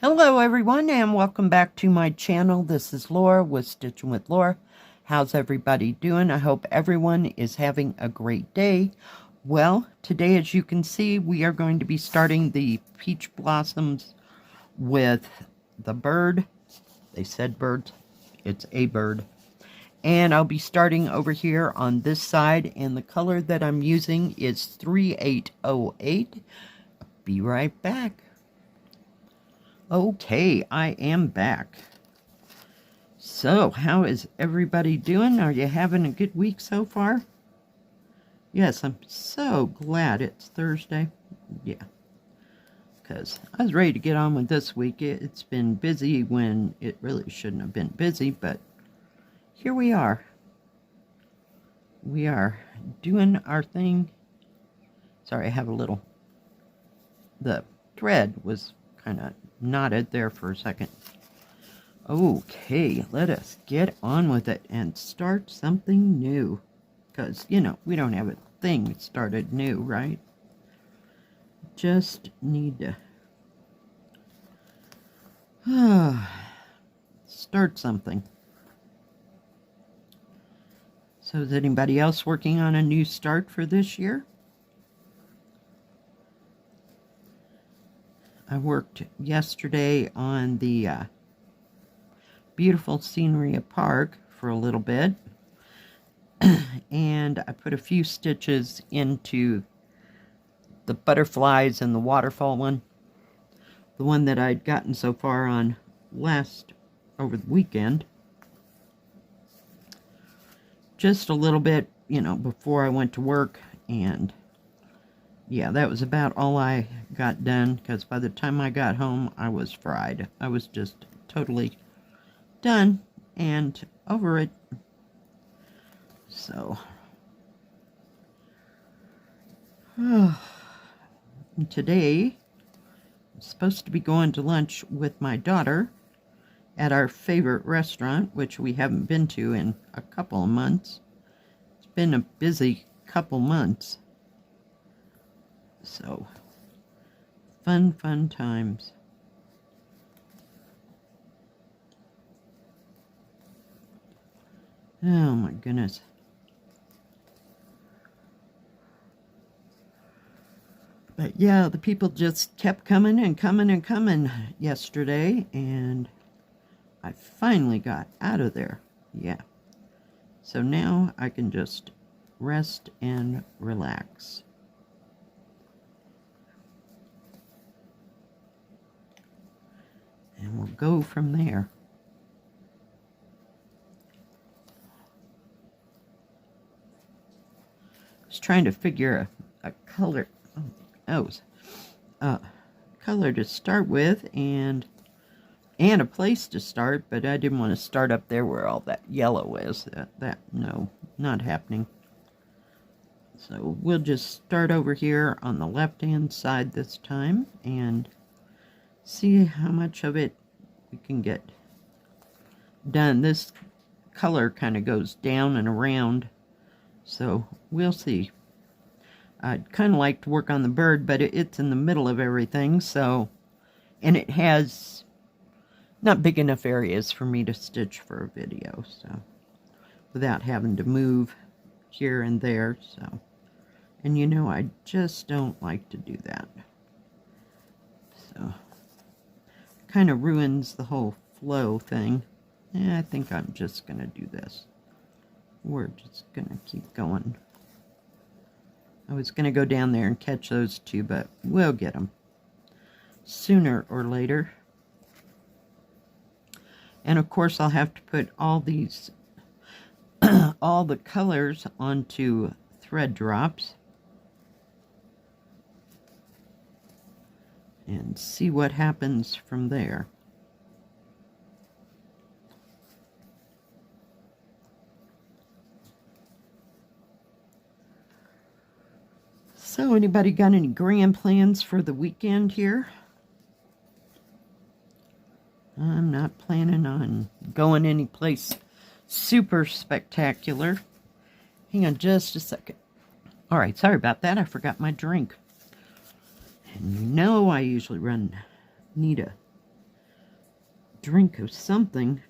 Hello everyone and welcome back to my channel. This is Laura with Stitchin with Laura. How's everybody doing? I hope everyone is having a great day. Well, today as you can see we are going to be starting the peach blossoms with the bird. They said birds. It's a bird. And I'll be starting over here on this side, and the color that I'm using is 3808. Be right back. Okay, I am back. So, how is everybody doing? Are you having a good week so far? Yes, I'm so glad it's Thursday. Yeah, because I was ready to get on with this week. It's been busy when it really shouldn't have been busy, but here we are. We are doing our thing. Sorry, I have a little... The thread was kind of knotted there for a second. Okay, let us get on with it and start something new. Because, you know, we don't have a thing started new, right? Just need to start something. So is anybody else working on a new start for this year? I worked yesterday on the beautiful scenery of park for a little bit. And I put a few stitches into the butterflies and the waterfall one. The one that I'd gotten so far on over the weekend. Just a little bit, you know, before I went to work, and yeah, that was about all I got done, because by the time I got home, I was fried. I was just totally done and over it. So, today, I'm supposed to be going to lunch with my daughter at our favorite restaurant, which we haven't been to in a couple of months. It's been a busy couple months. So, fun times. Oh my goodness. But yeah, the people just kept coming and coming and coming yesterday, and I finally got out of there. Yeah. So now I can just rest and relax. And we'll go from there. I was trying to figure a color, color to start with, and a place to start, but I didn't want to start up there where all that yellow is. No, not happening. So we'll just start over here on the left-hand side this time, and see how much of it we can get done. This color kind of goes down and around, so we'll see. I'd kind of like to work on the bird, but it's in the middle of everything, so, and it has not big enough areas for me to stitch for a video, so, without having to move here and there, so, and you know, I just don't like to do that, so, kind of ruins the whole flow thing. I think I'm just gonna do this. We're just gonna keep going. I was gonna go down there and catch those two, but we'll get them sooner or later. And of course I'll have to put all these all the colors onto thread drops and see what happens from there. So, anybody got any grand plans for the weekend here? I'm not planning on going anyplace super spectacular. Hang on just a second. Alright, sorry about that. I forgot my drink. And you know I usually need a drink of something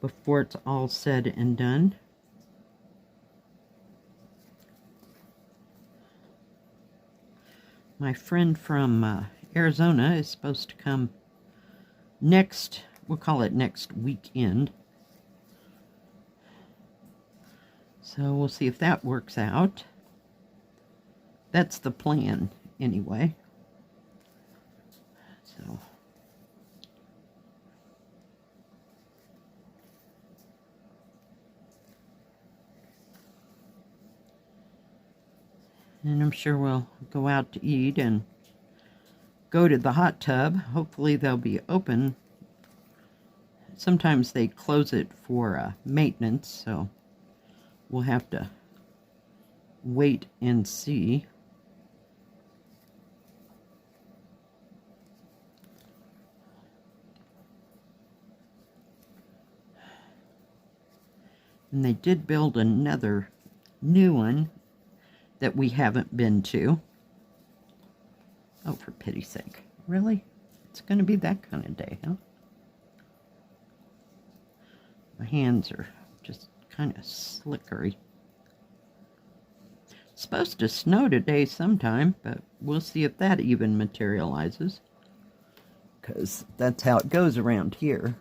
before it's all said and done. My friend from Arizona is supposed to come next, we'll call it next weekend. So we'll see if that works out. That's the plan, anyway. So. And I'm sure we'll go out to eat and go to the hot tub. Hopefully they'll be open. Sometimes they close it for maintenance, so we'll have to wait and see. And they did build another new one that we haven't been to. Oh, for pity's sake. Really? It's going to be that kind of day, huh? My hands are just kind of slickery. It's supposed to snow today sometime, but we'll see if that even materializes. Because that's how it goes around here.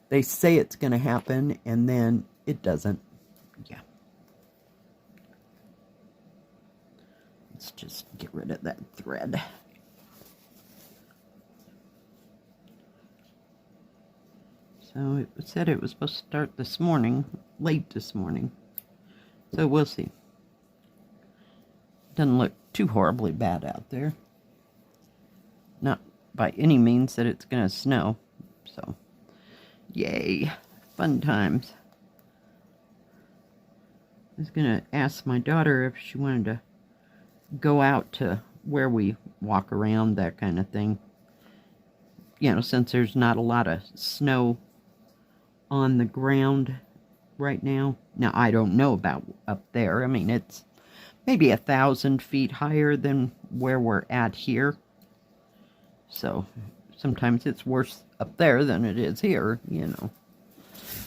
They say it's going to happen, and then it doesn't. Yeah. Let's just get rid of that thread. So it said it was supposed to start this morning, late this morning. So we'll see. Doesn't look too horribly bad out there. Not by any means that it's going to snow. So, yay. Fun times. I was going to ask my daughter if she wanted to go out to where we walk around, that kind of thing. You know, since there's not a lot of snow on the ground right now. Now, I don't know about up there. I mean, it's maybe 1,000 feet higher than where we're at here. So, sometimes it's worse up there than it is here, you know.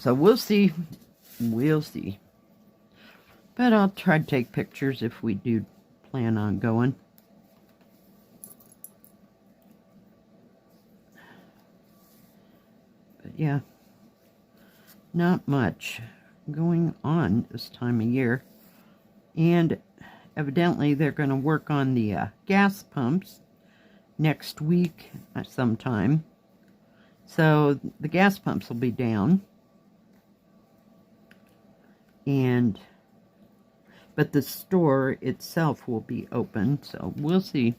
So, we'll see. We'll see. But I'll try to take pictures if we do plan on going. But yeah, not much going on this time of year. And evidently they're going to work on the gas pumps next week sometime. So the gas pumps will be down. But the store itself will be open, so we'll see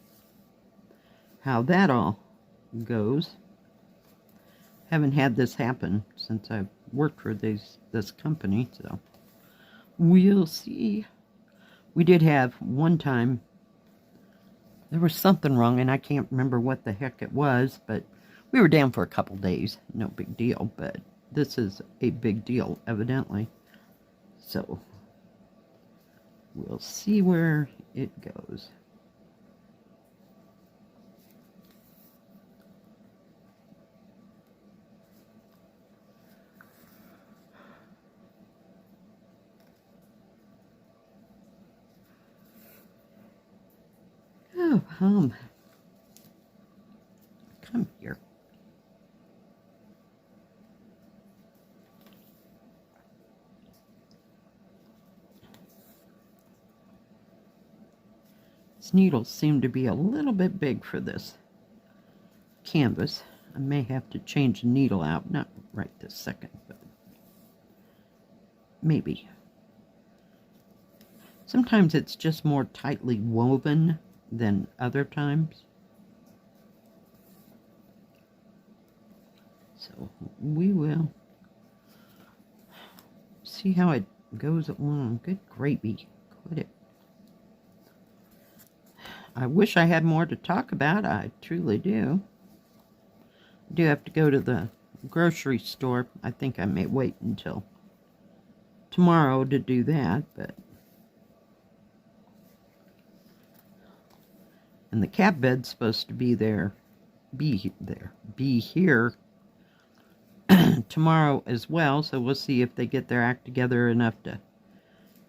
how that all goes. Haven't had this happen since I've worked for this company, so we'll see. We did have one time, there was something wrong, and I can't remember what the heck it was, but we were down for a couple days. No big deal, but this is a big deal, evidently. So we'll see where it goes. Oh, come here. These needles seem to be a little bit big for this canvas. I may have to change the needle out, not right this second, but maybe. Sometimes it's just more tightly woven than other times. So we will see how it goes along. Good gravy. Quit it. I wish I had more to talk about. I truly do. I do have to go to the grocery store. I think I may wait until tomorrow to do that, but And the cat bed's supposed to be here tomorrow as well, so we'll see if they get their act together enough to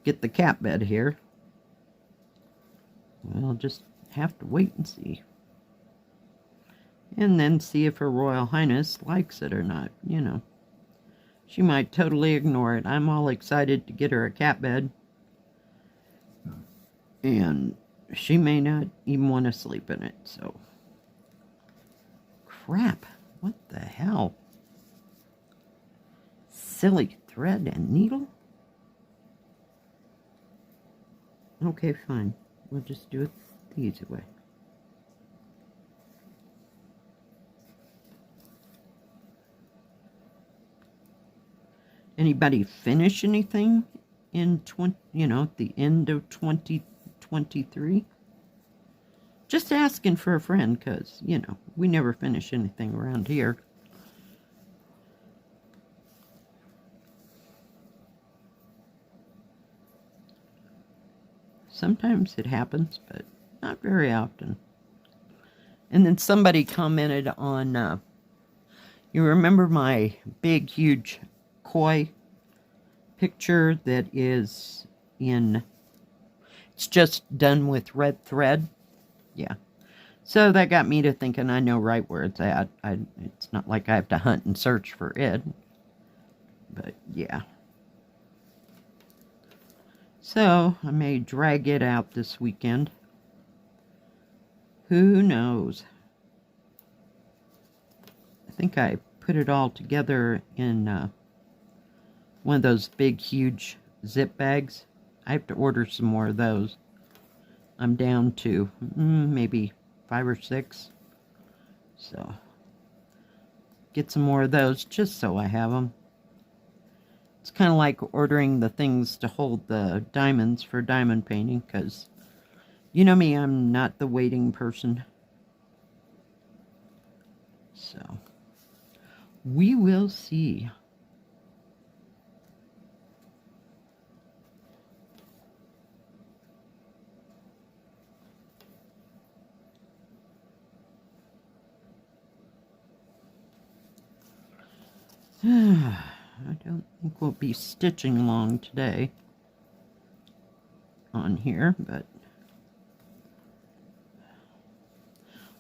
get the cat bed here. We'll just have to wait and see. And then see if Her Royal Highness likes it or not, you know. She might totally ignore it. I'm all excited to get her a cat bed. And she may not even want to sleep in it, so. Crap. What the hell? Silly thread and needle? Okay, fine. We'll just do it the easy way. Anybody finish anything in the end of 2023? Just asking for a friend, because, we never finish anything around here. Sometimes it happens, but not very often. And then somebody commented on, you remember my big, huge koi picture that is it's just done with red thread? Yeah. So that got me to thinking I know right where it's at. It's not like I have to hunt and search for it. But yeah. So I may drag it out this weekend. Who knows? I think I put it all together in one of those big, huge zip bags. I have to order some more of those. I'm down to maybe 5 or 6. So, get some more of those just so I have them. It's kind of like ordering the things to hold the diamonds for diamond painting, because you know me, I'm not the waiting person. So, we will see. I don't think we'll be stitching long today on here, but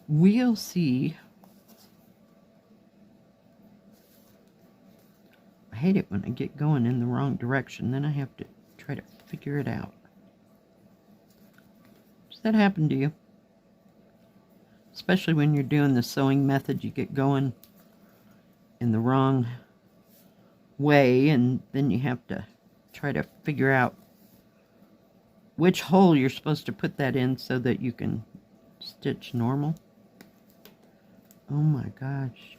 we'll see. I hate it when I get going in the wrong direction, then I have to try to figure it out. Does that happen to you? Especially when you're doing the sewing method, you get going in the wrong way, and then you have to try to figure out which hole you're supposed to put that in so that you can stitch normal. Oh my gosh.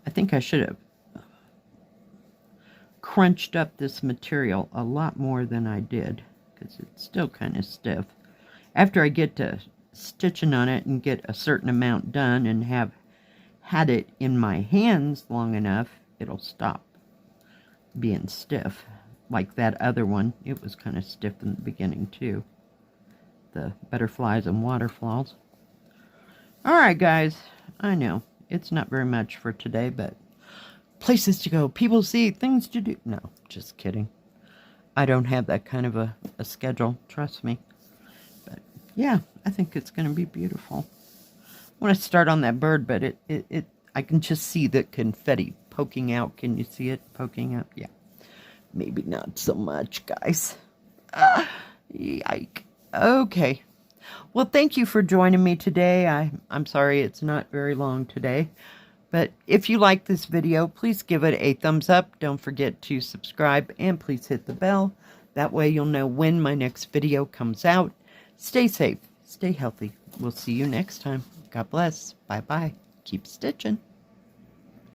I think I should have crunched up this material a lot more than I did, because it's still kind of stiff. After I get to stitching on it and get a certain amount done and have had it in my hands long enough, it'll stop being stiff. Like that other one, it was kind of stiff in the beginning too. The butterflies and waterfalls. Alright guys, I know, it's not very much for today, but places to go, people to see, things to do. No, just kidding. I don't have that kind of a schedule, trust me. But yeah, I think it's going to be beautiful. I want to start on that bird, but I can just see the confetti poking out. Can you see it poking out? Yeah. Maybe not so much, guys. Yike. Okay. Well, thank you for joining me today. I'm sorry it's not very long today. But if you like this video, please give it a thumbs up. Don't forget to subscribe and please hit the bell. That way you'll know when my next video comes out. Stay safe. Stay healthy. We'll see you next time. God bless. Bye-bye. Keep stitching.